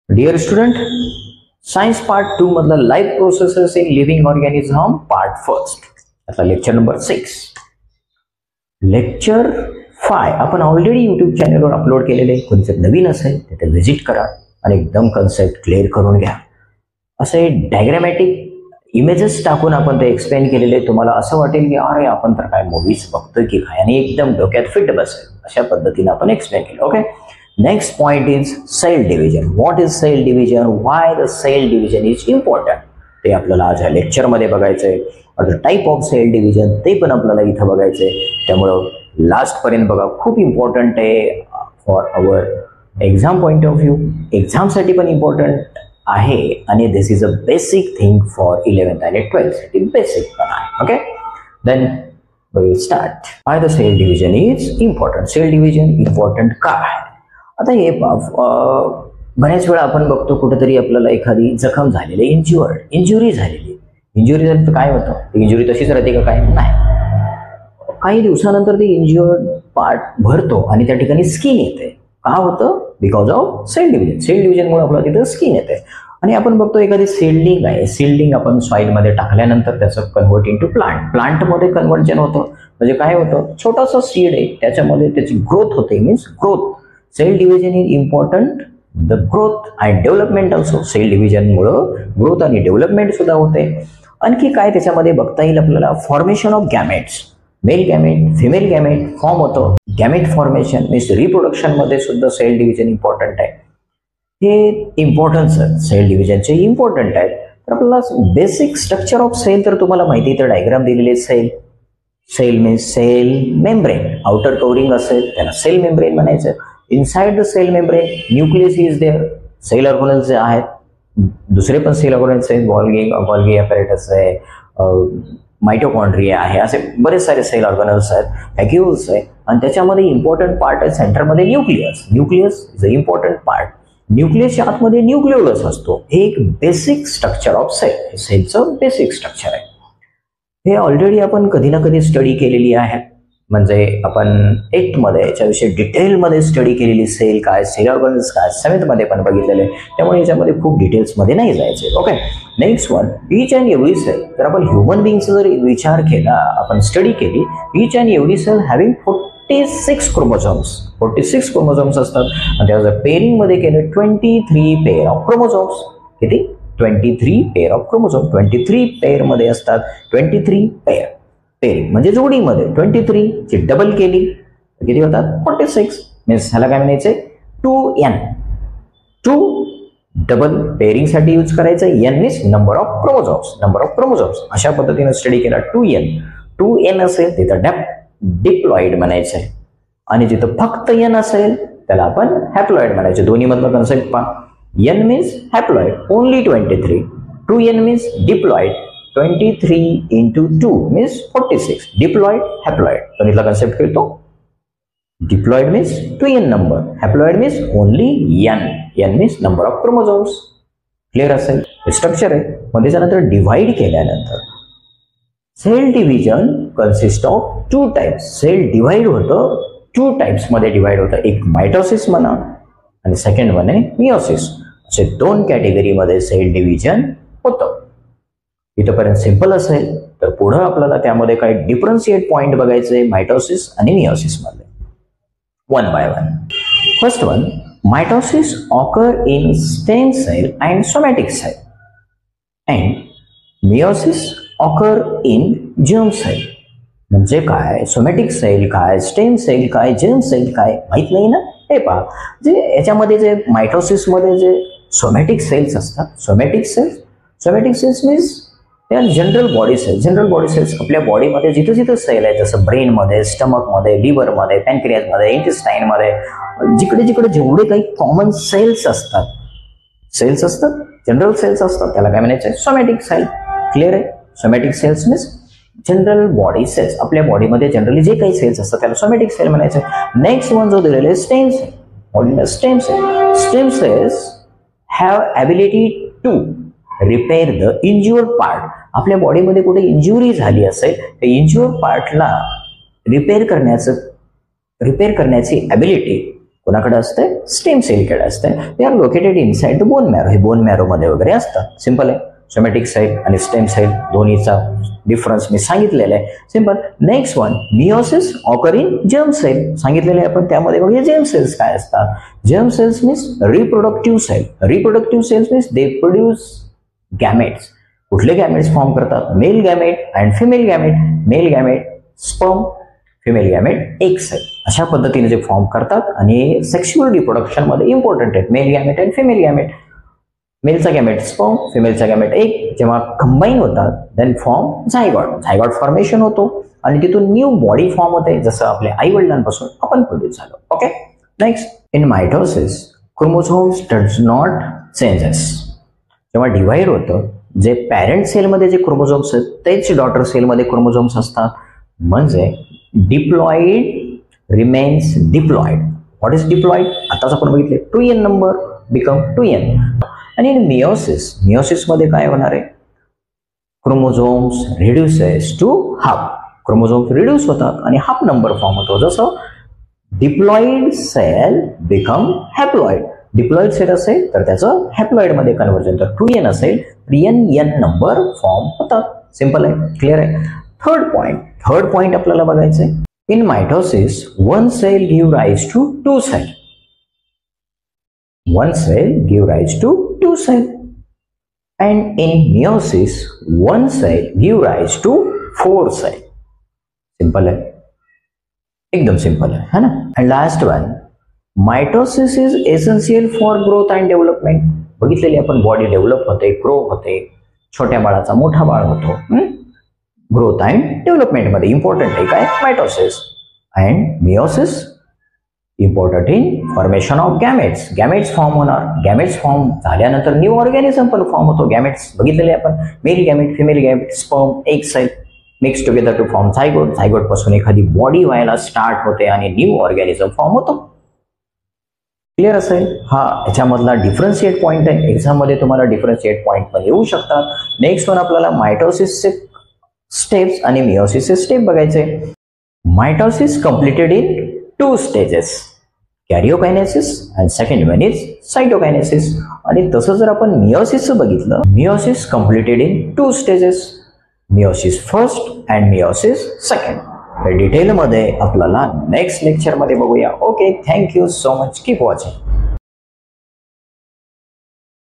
Deere student, science part 2 मधला life processes in living organism part first, आता lecture number 6. Lecture 5 आपण already YouTube चॅनलवर upload केलेले. कोणते नवीन असेल तिथे व्हिजिट करा आणि एकदम कन्सेप्ट क्लिअर करून घ्या. असे डायग्रामॅटिक इमेजेस टाकून आपण ते एक्सप्लेन केलेले. तुम्हाला असं वाटेल की अरे आपण तर काय मूवीज बघतोय की काय, आणि एकदम डोक्यात फिट बसेल अशा पद्धतीने आपण एक्सप्लेन केलं. Okay, next point is cell division. What is cell division? Why the cell division is important? ते आपल्याला आज या लेक्चर मध्ये बघायचंय. आता टाइप ऑफ सेल डिव्हिजन ते पण आपल्याला इथं बघायचंय. त्यामुळं लास्ट पर्यंत बघा, खूप इम्पॉर्टंट आहे for our exam point of view. Exam साठी पण इम्पॉर्टंट आहे आणि this is a basic thing for 11th आणि 12th साठी बेसिक पण आहे. Okay, then we will start. Why the cell division is important? Cell division important का आहे? आता हे बऱ्याच वेळा आपण बघतो कुठेतरी आपल्याला एखादी जखम झालेली, इंजुरी झाली तर काय होतं? इंजुरी तशीच राहते का? काय नाही, काही दिवसानंतर ते इंज्युअर्ड पार्ट भरतो आणि त्या ठिकाणी स्किन येते. का होतं? Because of cell division. Cell डिव्हिजनमुळे आपल्याला तिथं स्किन येते. आणि आपण बघतो एखादी सीडलिंग आहे, सीडलिंग आपण सॉइल मध्ये टाकल्यानंतर त्याचं कन्वर्ट इंटू प्लांटमध्ये कन्वर्जन होतं. म्हणजे काय होतं? छोटासा सीड आहे, त्याच्यामध्ये त्याची ग्रोथ होते, means growth. Cell division is important the growth and development also. Cell division मुळे ग्रोथ आणि डेव्हलपमेंट सुद्धा होते. आणखी काय त्याच्यामध्ये बघता येईल आपल्याला? Formation of gametes, male gamete, female gamete form होतो. गॅमेट फॉर्मेशन मीन्स रिप्रोडक्शन मध्ये सुद्धा सेल डिव्हिजन इम्पॉर्टंट आहे. हे इम्पॉर्टन्स सेल डिव्हिजनचे इम्पॉर्टंट आहेत. तर आपल्याला बेसिक स्ट्रक्चर ऑफ सेल तर तुम्हाला माहिती, तर डायग्राम दिलेले. Cell means cell membrane, outer covering असेल त्याला सेल मेम्ब्रेन म्हणायचं. Inside the cell membrane nucleus is there. Cell organelles जे आहेत, दुसरे पण सेल ऑर्गॅनल्स आहेत, गॉल्गी ॲपॅरेटस आहे, मायटोकॉन्ड्रिया आहे, असे बरेच सारे सेल ऑर्गॅनल्स आहेत, व्हॅक्युल्स आहे. आणि त्याच्यामध्ये इम्पॉर्टंट पार्ट आहे सेंटरमध्ये nucleus. Nucleus is a important part. न्यूक्लियसच्या आतमध्ये न्यूक्लिओलस असतो. हे एक बेसिक स्ट्रक्चर ऑफ सेल, सेलचं बेसिक स्ट्रक्चर आहे. हे ऑलरेडी आपण कधी ना कधी स्टडी केलेली आहे. म्हणजे आपण 8th मध्ये याच्याविषयी डिटेलमध्ये स्टडी केलेली. सेल काय, सेल ऑर्गॅनल्स काय 7th मध्ये पण बघितलेले. त्यामुळे याच्यामध्ये खूप डिटेल्समध्ये नाही जायचे. Okay, next one, each and every cell. तर आपण ह्युमन बिंगचा जर विचार केला, आपण स्टडी केली, each and every cell having 46 chromosomes. 46 chromosomes असतात. आणि त्याचं पेअरिंग मध्ये केलं 23 पेअर ऑफ क्रोमोझोम्स. किती? 23 पेअर ऑफ क्रोमोझोम. 23 पेअर मध्ये असतात. 23 पेअर पेअरिंग म्हणजे जोडीमध्ये 23 ची डबल केली किती होतात? 46. मीन्स ह्याला काय म्हणायचंय? 2n. 2 डबल पेअरिंग साठी यूज करायचं. n means number of chromosomes. अशा पद्धतीने स्टडी केला. 2n असेल तिथं डिप्लॉइड म्हणायचंय, आणि जिथं फक्त n असेल त्याला आपण हॅप्लॉइड म्हणायचं. दोन्ही मधलं कन्सेप्ट पहा. n means haploid only 23. 2n means diploid 23 into 2 means 46. Diploid, haploid. तो इथला कन्सेप्ट कळतो. Diploid means 2n number. Haploid means only n. n means number of chromosomes. Clear असेल? स्ट्रक्चर आहे. मग त्याच्यानंतर डिव्हाइड केल्यानंतर cell division consist of 2 types. Cell divide होतं 2 types मध्ये डिव्हाइड होतं. एक मायटोसिस म्हणा आणि सेकंड वन आहे मियोसिस. असे 2 कॅटेगरीमध्ये सेल डिव्हिजन होतं. इथपर्यंत सिंपल असेल. तर पुढे आपल्याला त्यामध्ये काही डिफरन्शिएट पॉइंट बघायचे मायटोसिस आणि मियोसिस मध्ये, one by one. First one, mitosis occur in stem cell and somatic cell and meiosis occur in germ cell. म्हणजे काय? सोमॅटिक सेल काय, स्टेम सेल काय, जर्म सेल काय माहित नाही ना? हे पहा, जे याच्यामध्ये जे मायटोसिस मध्ये जे सोमॅटिक सेल्स असतात, somatic cells means general body cells. आपल्या बॉडीमध्ये जिथं जिथं सेल आहे, जसं ब्रेन मध्ये, स्टमक मध्ये, लिव्हर मध्ये, पॅनक्रियाज मध्ये, इंटेस्टाईन मध्ये, जिकडे जिकडे जेवढे काही कॉमन सेल्स असतात, जनरल सेल्स असतात, त्याला काय म्हणायचं? Somatic cell. क्लिअर आहे? Somatic cells means general body cells. आपल्या बॉडीमध्ये जनरली जे काही सेल्स असतात त्याला सोमॅटिक सेल म्हणायचं. नेक्स्ट वन जो दिलेला आहे stem cell. Stem cells have ability to repair the injured part. आपल्या बॉडीमध्ये कुठे इंजुरी झाली असेल तर इंज्युअर्ड पार्टला रिपेअर करण्याची ॲबिलिटी कोणाकडे असते, स्टेम सेलकडे असते. They are located inside the bone marrow. हे बोन मॅरो मध्ये वगैरे असतात. सिंपल आहे. सोमॅटिक सेल आणि स्टेम सेल दोन्हीचा डिफरन्स मी सांगितलेला आहे. Simple. Next one, meiosis occur in germ cell सांगितलेले आहे आपण. त्यामध्ये बघा जर्म सेल्स काय असतात. Germ cells means reproductive cell. Reproductive cells means they produce gametes. कुठले गॅमेट्स फॉर्म करतात, male gamete and female gamete. Male gamete sperm, female gamete egg cell. अशा पद्धतीने जे फॉर्म करतात आणि सेक्शुअल रिप्रोडक्शन मध्ये इम्पॉर्टंट आहेत male gamete and female gamete. मेलचा गॅमेट स्पर्म, फिमेलचा गॅमेट एग जेव्हा कंबाईन होतात then form zygote. Zygote formation होतो आणि तिथून न्यू बॉडी फॉर्म होते, जसं आपल्या आई वडिलांपासून आपण प्रोड्यूस झालो. Okay. Next, in mitosis chromosomes does not changes. जेव्हा डिवाइड होतं, जे पॅरेंट सेलमध्ये जे क्रोमोझोम्स आहेत तेच डॉटर सेलमध्ये क्रोमोझोम्स असतात. म्हणजे diploid remains diploid. What is diploid? आताच आपण बघितले 2n नंबर बिकम 2n. आणि इन मिओसिस, मिओसिस मध्ये काय होणार आहे, chromosomes reduces to half. Chromosomes reduce होतात आणि हाफ नंबर फॉर्म होतो. जसं diploid cell become haploid. Diploid cell असेल तर त्याचं हॅप्लॉइड मध्ये कन्व्हर्जन, तर 2n असेल तर n नंबर फॉर्म होतात. सिंपल आहे, क्लिअर आहे. थर्ड पॉइंट आपल्याला बघायचं आहे. In mitosis one cell give rise to two cell. One cell give rise to two cell, and in meiosis one cell give rise to four cell. Simple है, एकदम simple है ना. And last one, mitosis is essential for growth and development. बघितलेली आपण, body develop होते, grow होते, छोट्या बाळाचा मोठा बाळ होतो. ग्रोथ अँड डेव्हलपमेंट मध्ये इम्पॉर्टंट आहे काय, mitosis. And meiosis important in formation of gametes. Gametes form होणार. गॅमेट्स फॉर्म झाल्यानंतर न्यू ऑर्गॅनिझम पण फॉर्म होतो. गॅमेट्स बघितलेले आपण, male gamete, female gamete, sperm, egg cell mix together to form zygote. Zygote पासून एखादी बॉडी व्हायला स्टार्ट होते आणि न्यू ऑर्गॅनिझम फॉर्म होतो. क्लिअर असेल. हा याच्यामधला डिफरन्शिएट पॉईंट आहे. एक्झाम मध्ये तुम्हाला डिफरन्शिएट पॉईंट पण येऊ शकतात. नेक्स्ट वन आपल्याला मायटोसिसचे स्टेप्स आणि मिओसिसचे स्टेप बघायचे. Mitosis completed in two stages, karyokinesis and second one is cytokinesis. आणि तसं जर आपण मिओसिसचं बघितलं, meiosis completed in 2 stages, meiosis first and meiosis second. हे डिटेलमध्ये आपल्याला नेक्स्ट लेक्चरमध्ये बघूया. Okay, thank you so much, keep watching.